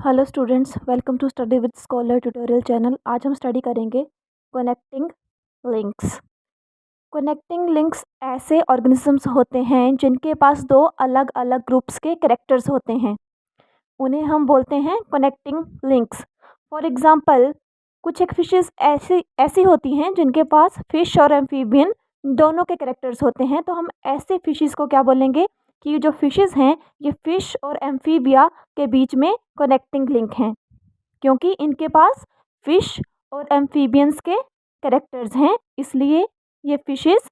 Hello students, welcome to study with scholar tutorial channel. आज हम study करेंगे connecting links. Connecting links ऐसे organisms होते हैं जिनके पास दो अलग अलग ग्रुप्स के कैरेक्टर्स होते हैं, उन्हें हम बोलते हैं कनेक्टिंग लिंक्स। फॉर एग्जांपल, कुछ एक फिशेस ऐसी ऐसी होती हैं जिनके पास फिश और एम्फीबियन दोनों के कैरेक्टर्स होते हैं, तो हम ऐसे फिशेस को क्या बोलेंगे कि जो फिशेस हैं ये फिश और एम्फीबिया के बीच में कनेक्टिंग लिंक हैं, क्योंकि इनके पास फिश और एम्फीबियंस के कैरेक्टर्स हैं। इसलिए ये फिशेस,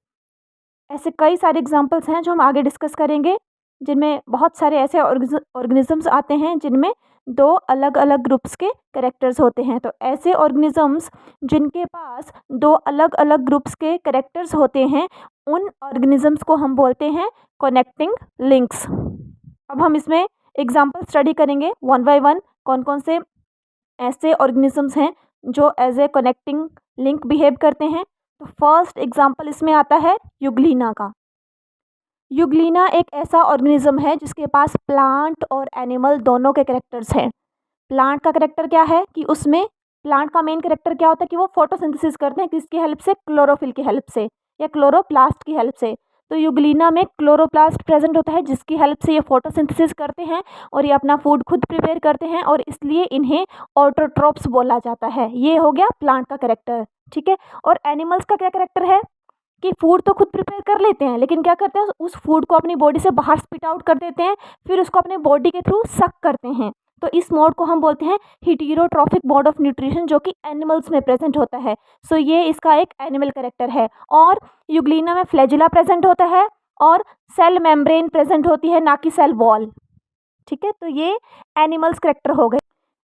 ऐसे कई सारे एग्जांपल्स हैं जो हम आगे डिस्कस करेंगे, जिनमें बहुत सारे ऐसे ऑर्गेनिजम्स आते हैं जिनमें दो अलग अलग ग्रुप्स के कैरेक्टर्स होते हैं। तो ऐसे ऑर्गेनिजम्स जिनके पास दो अलग अलग ग्रुप्स के कैरेक्टर्स होते हैं, उन ऑर्गेनिजम्स को हम बोलते हैं कनेक्टिंग लिंक्स। अब हम इसमें एग्जांपल स्टडी करेंगे वन बाय वन, कौन कौन से ऐसे ऑर्गेनिजम्स हैं जो as a connecting link behave करते हैं। तो फर्स्ट एग्जांपल इसमें आता है यूग्लिना का। यूग्लिना एक ऐसा ऑर्गेनिज्म है जिसके पास प्लांट और एनिमल दोनों के कैरेक्टर्स हैं। प्लांट का कैरेक्टर क्या है कि उसमें प्लांट का मेन कैरेक्टर क्या होता है कि वो फोटोसिंथेसिस करते हैं, किसकी हेल्प से? क्लोरोफिल की हेल्प से या क्लोरोप्लास्ट की हेल्प से। तो यूग्लिना में क्लोरोप्लास्ट प्रेजेंट होता है जिसकी हेल्प से ये फोटोसिंथेसिस करते हैं और ये अपना फूड खुद प्रिपेयर करते हैं, और इसलिए इन्हें ऑटोट्रोप्स बोला जाता है। ये हो गया प्लांट का कैरेक्टर, ठीक है। और एनिमल्स का क्या कैरेक्टर है कि फूड तो खुद प्रिपेयर कर लेते हैं, लेकिन क्या करते हैं, उस फूड को अपनी बॉडी से बाहर स्पिट आउट कर देते हैं, फिर उसको अपने बॉडी के थ्रू सक करते हैं। तो इस मोड को हम बोलते हैं हेटेरोट्रॉफिक मोड ऑफ न्यूट्रिशन, जो कि एनिमल्स में प्रेजेंट होता है। सो ये इसका एक एनिमल कैरेक्टर है। और यूग्लिना में फ्लैजिला प्रेजेंट होता है और सेल मेम्ब्रेन प्रेजेंट होती है, ना कि सेल वॉल, ठीक है। तो ये एनिमल्स कैरेक्टर हो गए।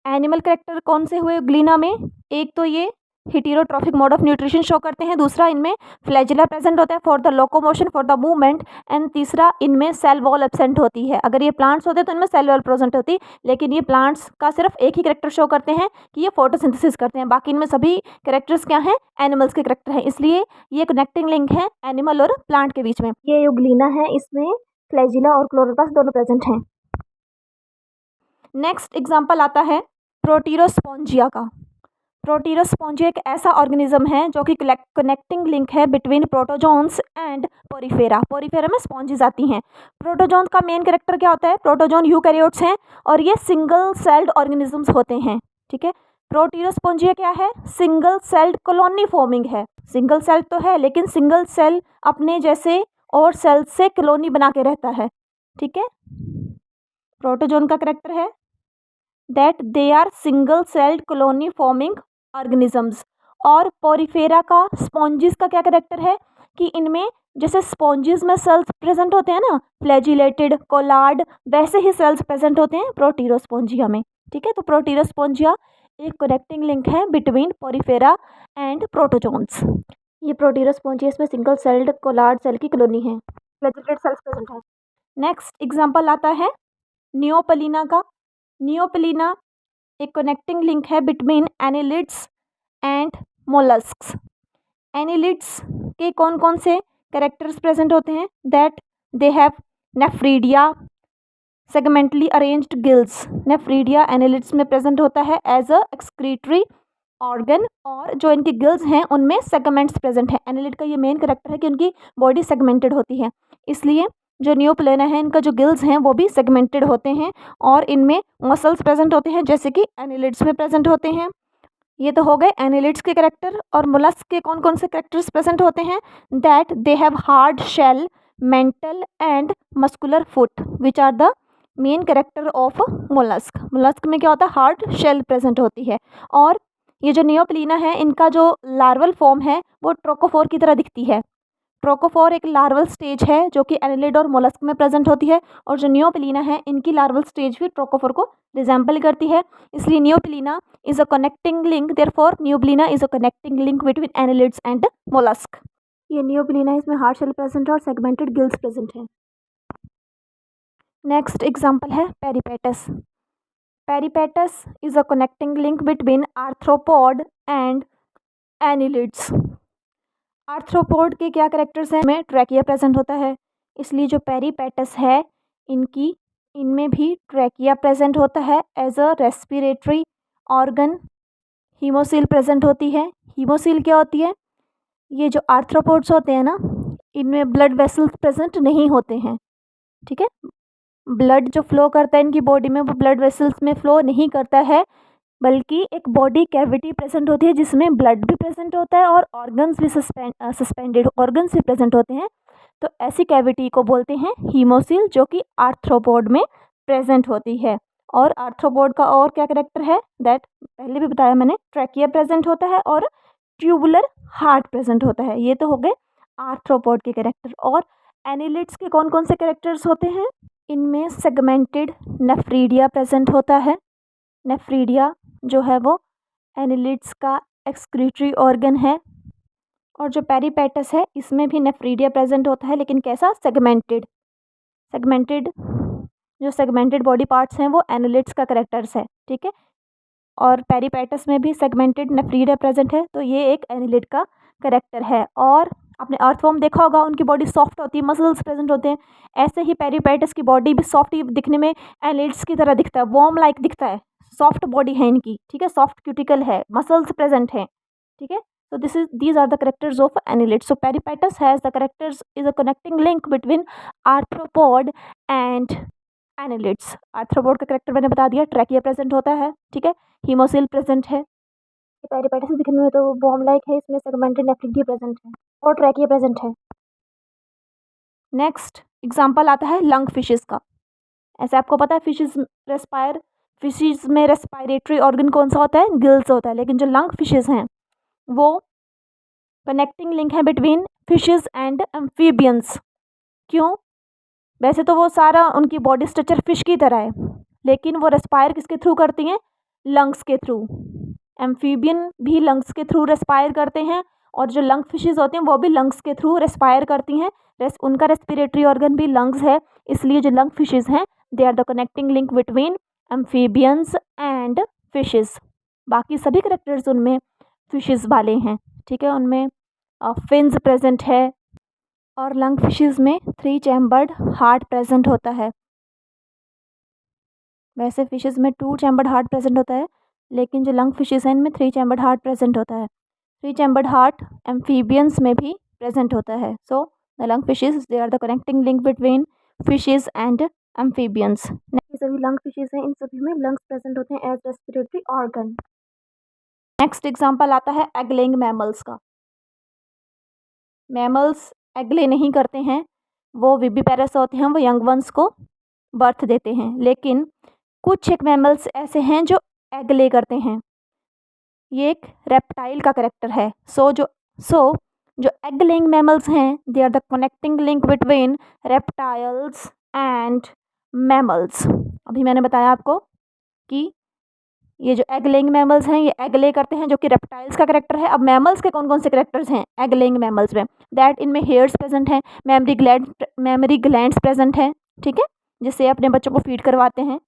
एनिमल कैरेक्टर कौन से हुए यूग्लिना में? एक तो ये heterotrophic mode of nutrition show करते हैं, दूसरा इनमें फ्लैजिला प्रेजेंट होता है for the locomotion, for the movement, and तीसरा इनमें सेल वॉल एब्सेंट होती है। अगर ये प्लांट्स होते तो इनमें सेल वॉल प्रेजेंट होती, लेकिन ये प्लांट्स का सिर्फ एक ही कैरेक्टर शो करते हैं कि ये फोटोसिंथेसिस करते हैं, बाकी इनमें सभी कैरेक्टर्स क्या हैं? एनिमल्स के कैरेक्टर हैं। इसलिए ये कनेक्टिंग लिंक है एनिमल और प्लांट के बीच में। ये यूग्लिना है, इसमें फ्लैजिला और क्लोरोप्लास्ट दोनों प्रेजेंट हैं। नेक्स्ट एग्जाम्पल आता है प्रोटीरोस्पोंजिया का। प्रोटीरोस्पोंजिया एक ऐसा ऑर्गेनिज्म है जो कि कनेक्टिंग लिंक है between protozoans and Porifera. Porifera में स्पॉन्जेस आती हैं। प्रोटोजोन का मेन कैरेक्टर क्या होता है? प्रोटोजोन यूकैरियोट्स हैं और ये सिंगल सेल्ड ऑर्गेनिजम्स होते हैं, ठीक है। प्रोटीरोस्पोंजिया क्या है? सिंगल सेल्ड कॉलोनी फॉर्मिंग है। सिंगल सेल तो है, लेकिन सिंगल सेल अपने जैसे और सेल से कॉलोनी बना के रहता है, ठीक है। प्रोटोजोन का कैरेक्टर है that they are single celled colony forming organisms. और पोरीफेरा का, स्पॉन्जिस का क्या कैरेक्टर है कि इनमें जैसे स्पॉन्जिस में सेल्स प्रेजेंट होते हैं ना, फ्लैजिलेटेड, कोलार्ड, वैसे ही सेल्स प्रेजेंट होते हैं प्रोटीरोस्पोंजिया में, ठीक है। तो प्रोटीरोस्पोंजिया एक कनेक्टिंग लिंक है बिटवीन पोरीफेरा एंड प्रोटोजोन्स। ये प्रोटीरोस्पोंजिया, इसमें सिंगल सेल्ड कोलार्ड सेल की कॉलोनी है, फ्लैजिलेटेड सेल्स प्रेजेंट है। नेक्स्ट एग्जाम्पल आता है नियोपलीना का। नियोपलीना एक कनेक्टिंग लिंक है between annelids and molluscs. Annelids के कौन कौन से कैरेक्टर्स प्रेजेंट होते हैं? That they have nephridia, segmentally arranged gills. Nephridia annelids में प्रेजेंट होता है एज अ एक्सक्रीटरी ऑर्गन, और जो इनकी गिल्स हैं उनमें सेगमेंट्स प्रेजेंट है। एनिलिड का ये मेन कैरेक्टर है कि उनकी बॉडी सेगमेंटेड होती है, इसलिए जो नियोप्लेना है इनका जो गिल्स हैं वो भी सेगमेंटेड होते हैं और इनमें मसल्स प्रेजेंट होते हैं जैसे कि एनिलिड्स में प्रेजेंट होते हैं। ये तो हो गए एनिलिड्स के कैरेक्टर। और मोलस्क के कौन कौन से कैरेक्टर्स प्रेजेंट होते हैं? That they have hard shell, mantle and muscular foot, which are the main character of mollusc. Mollusc में क्या होता है? हार्ड शेल प्रेजेंट होती है। और ये जो नियोप्लीना है इनका जो लार्वल फॉर्म है वो ट्रोकोफोर की तरह दिखती है। ट्रोकोफोर एक लार्वल स्टेज है जो कि एनिलिड और मोलस्क में प्रेजेंट होती है, और जो नियोप्लीना है इनकी लार्वल स्टेज भी ट्रोकोफोर को रिजेंबल करती है, इसलिए neopilina is a connecting link. Therefore neopilina is a connecting link between annelids and mollusc. ये नियोप्लीना, इसमें हार्ड शेल प्रेजेंट है और सेगमेंटेड गिल्स प्रेजेंट है। नेक्स्ट एग्जाम्पल है peripatus. Peripatus is a connecting link between arthropod and annelids. Arthropod के क्या characters हैं? में ट्रैकिया प्रेजेंट होता है, इसलिए जो पेरिपेटस है इनकी इनमें भी ट्रैकिया प्रेजेंट होता है as a respiratory organ. Haemocoel present होती है। हीमोसील क्या होती है? ये जो आर्थ्रोपोड्स होते हैं ना, इनमें ब्लड वेसल्स प्रेजेंट नहीं होते हैं। ठीक है, ब्लड जो फ्लो करता है इनकी बॉडी में, वो ब्लड वेसल्स में फ्लो नहीं करता है, बल्कि एक बॉडी कैविटी प्रेजेंट होती है जिसमें ब्लड भी प्रेजेंट होता है और ऑर्गन्स भी सस्पेंडेड ऑर्गन्स भी प्रेजेंट होते हैं। तो ऐसी कैविटी को बोलते हैं हीमोसील, जो कि आर्थ्रोपोड में प्रेजेंट होती है। और आर्थ्रोपोड का और क्या करेक्टर है, दैट पहले भी बताया मैंने, ट्रैकिया प्रेजेंट होता है और ट्यूबुलर हार्ट प्रेजेंट होता है। ये तो हो गए आर्थ्रोपोड के कैरेक्टर। और एनिलिड्स के कौन कौन से कैरेक्टर्स होते हैं? इनमें सेगमेंटेड नेफ्रीडिया प्रेजेंट होता है। नेफ्रीडिया जो है वो एनिलिड्स का एक्सक्रीटरी ऑर्गन है। और जो पेरिपेटस है इसमें भी नेफ्रीडिया प्रेजेंट होता है, लेकिन कैसा? सेगमेंटेड। सेगमेंटेड जो सेगमेंटेड बॉडी पार्ट्स हैं वो एनिलिड्स का करेक्टर्स है। ठीक है, और पेरिपेटस में भी सेगमेंटेड नेफ्रीडिया प्रेजेंट है, तो ये एक एनिलिड का करेक्टर है। और आपने अर्थवर्म देखा होगा, उनकी बॉडी सॉफ्ट होती है, मसल्स प्रेजेंट होते हैं। ऐसे ही पेरिपेटस की बॉडी भी सॉफ्ट ही दिखने में एनिलिड्स की तरह दिखता है, वॉर्म लाइक दिखता है, सॉफ्ट बॉडी है इनकी। ठीक है, सॉफ्ट क्यूटिकल है, मसल्स प्रेजेंट हैं। ठीक है, so these are the characters of annelid. So peripatus has the characters is a connecting link between arthropod and annelids. Arthropod का करेक्टर मैंने बता दिया, ट्रैकिया प्रेजेंट होता है। ठीक है, हीमोसिल प्रेजेंट है। पेरिपेटस दिखने में तो बॉम्ब लाइक है, इसमें सेगमेंटेड नेफ्रिडिया प्रेजेंट है और ट्रैकिया प्रेजेंट है। नेक्स्ट एग्जांपल आता है लंग फिशेस का। ऐसे आपको पता है फिशेस में रेस्पिरेटरी ऑर्गन कौन सा होता है? गिल्स होता है। लेकिन जो लंग फिशेस हैं वो कनेक्टिंग लिंक है बिटवीन फिशेस एंड एम्फीबियंस। क्यों? वैसे तो वो सारा उनकी बॉडी स्ट्रक्चर फिश की तरह है, लेकिन वो रेस्पायर किसके थ्रू करती हैं? लंग्स के थ्रू। एम्फीबियन भी लंग्स के थ्रू रेस्पायर करते हैं, और जो लंग फिशेस होते हैं वो भी लंग्स के थ्रू रेस्पायर करती हैं। उनका रेस्पिरेटरी ऑर्गन भी लंग्स है, इसलिए जो लंग फिशेस हैं they are the connecting link between amphibians and fishes. बाकी सभी करेक्टर्स उनमें फिशेस वाले हैं। ठीक है, उनमें फिन्स प्रेजेंट है, और लंग फिशेस में 3 चैम्बर्ड हार्ट प्रेजेंट होता है। वैसे फिशेस में 2 चैम्बर्ड हार्ट प्रेजेंट होता है, लेकिन जो लंग फिशेस हैं इनमें 3 चैम्बर्ड हार्ट प्रेजेंट होता है। 3 चैम्बर्ड हार्ट एम्फीबियंस में भी प्रेजेंट होता है। So the lung fishes they are the connecting link between fishes and amphibians. सभी लंग फिशेस हैं, इन सभी में लंग्स प्रेजेंट होते हैं as respiratory organ. Next example आता है एग लेइंग मैमल्स का। मैमल्स एग ले नहीं करते हैं, वो विविपेरस होते हैं, वो यंग वंस को बर्थ देते हैं। लेकिन कुछ एक मैमल्स ऐसे हैं जो एग ले करते हैं। ये एक रेप्टाइल का करेक्टर है। सो जो एग लेइंग मैमल्स हैं they are the connecting link between reptiles and mammals. अभी मैंने बताया आपको कि ये जो एग लेइंग मैमल्स हैं ये एग ले करते हैं, जो कि रेप्टाइल्स का करेक्टर है। अब मैमल्स के कौन कौन से करेक्टर्स हैं एग लेइंग मैमल्स में? दैट इनमें हेयर्स प्रेजेंट हैं, मेमरी ग्लैंड्स प्रेजेंट हैं। ठीक है, जिससे अपने बच्चों को फीड करवाते हैं।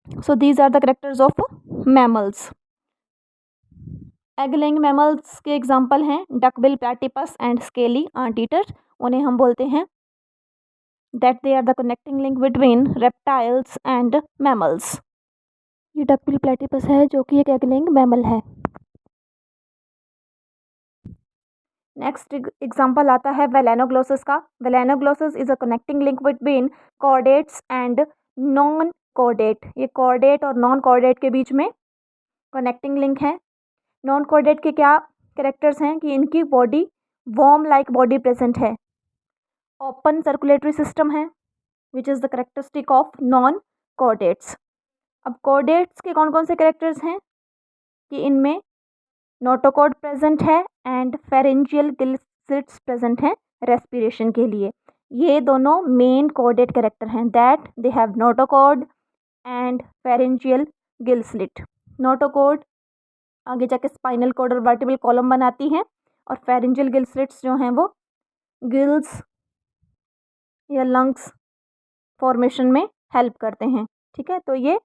So these are the characters of mammals. Egg laying mammals के एग्जाम्पल हैं duckbill platypus and scaly anteaters. उन्हें हम बोलते हैं that they are the connecting link between reptiles and mammals. ये डकबिल प्लैटिपस है जो कि एक एग लेइंग मैमल है। नेक्स्ट एग्जाम्पल आता है वेलेनोग्लोसस का। Balanoglossus is a connecting link between chordates and non chordate. ये कॉर्डेट और नॉन कॉर्डेट के बीच में कनेक्टिंग लिंक है। नॉन कॉर्डेट के क्या कैरेक्टर्स हैं कि इनकी body worm like body present है, ओपन सर्कुलेटरी सिस्टम है, which is the characteristic of non chordates. अब कॉर्डेट्स के कौन कौन से कैरेक्टर्स हैं कि इनमें नोटोकॉर्ड प्रेजेंट है and pharyngeal gill slits present हैं रेस्पिरेशन के लिए। ये दोनों मेन कॉर्डेट कैरेक्टर हैं, that they have notochord and pharyngeal gill slit. Notochord आगे जाके स्पाइनल कॉर्ड और वर्टिब्रल कॉलम बनाती हैं, और फेरेंजियल गिल स्लिट्स जो हैं वो गिल्स या लंग्स फॉर्मेशन में हेल्प करते हैं। ठीक है, तो ये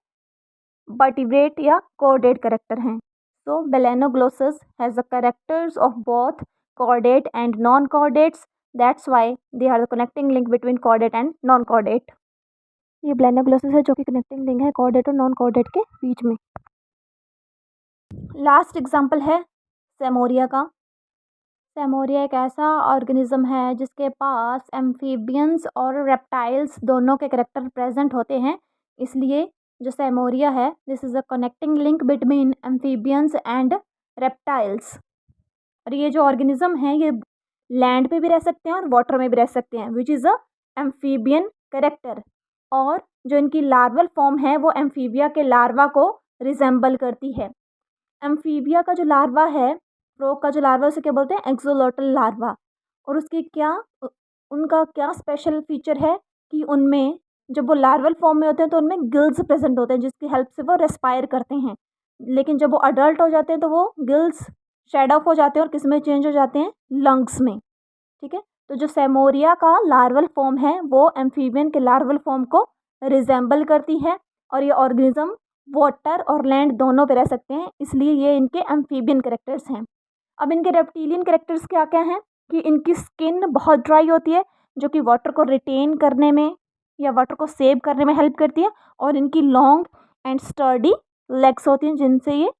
वर्टिब्रेट या कॉर्डेट कैरेक्टर हैं। So Melanoglossus has the characters of both chordate and non-chordates. That's why they are the connecting link between chordate and non-chordate. ये ब्लेंडर ग्लोसेस है जो कि कनेक्टिंग लिंक है कोऑर्डिनेट और नॉन कोऑर्डिनेट के बीच में। लास्ट एग्जांपल है सेमोरिया का। सेमोरिया एक ऐसा ऑर्गेनिज्म है जिसके पास एम्फीबियंस और रेप्टाइल्स दोनों के कैरेक्टर प्रेजेंट होते हैं। इसलिए जो सेमोरिया है this is a connecting link between amphibians and reptiles. और ये जो ऑर्गेनिज्म है ये लैंड पे भी रह सकते हैं और वाटर में भी रह सकते हैं, which is a amphibian character. और जो इनकी लार्वल फॉर्म है वो एम्फीबिया के लार्वा को रिजेंबल करती है। एम्फीबिया का जो लार्वा है, फ्रॉग का जो लार्वा, उसे क्या बोलते हैं, एक्सोलोटल लार्वा। और उसकी क्या उनका क्या स्पेशल फीचर है कि उनमें जब वो लार्वल फॉर्म में होते हैं तो उनमें गिल्स प्रेजेंट होते हैं जिसकी हेल्प से वो रेस्पायर करते हैं। लेकिन जब वो अडल्ट हो जाते हैं तो वो गिल्स शेड ऑफ हो जाते हैं और किस में चेंज हो जाते हैं, लंग्स में। ठीक है, तो जो सेमोरिया का लार्वल फॉर्म है वो एम्फीबियन के लार्वल फॉर्म को रिजेंबल करती है। और ये ऑर्गेनिज्म वाटर और लैंड दोनों पे रह सकते हैं, इसलिए ये इनके एम्फीबियन कैरेक्टर्स हैं। अब इनके रेप्टिलियन कैरेक्टर्स क्या क्या हैं कि इनकी स्किन बहुत ड्राई होती है जो कि वाटर को रिटेन करने में या वाटर को सेव करने में हेल्प करती है। और इनकी लॉन्ग एंड स्टर्डी लेग्स होती हैं जिनसे ये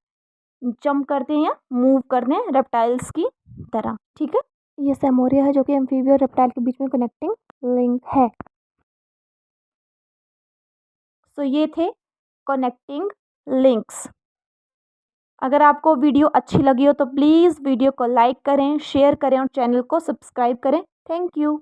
जंप करते हैं या मूव करते हैं रेप्टाइल्स की तरह। ठीक है, ये सेमोरिया है जो कि एम्फीबिया और रेप्टाइल के बीच में कनेक्टिंग लिंक है। सो ये थे कनेक्टिंग लिंक्स। अगर आपको वीडियो अच्छी लगी हो तो प्लीज़ वीडियो को लाइक करें, शेयर करें और चैनल को सब्सक्राइब करें। Thank you.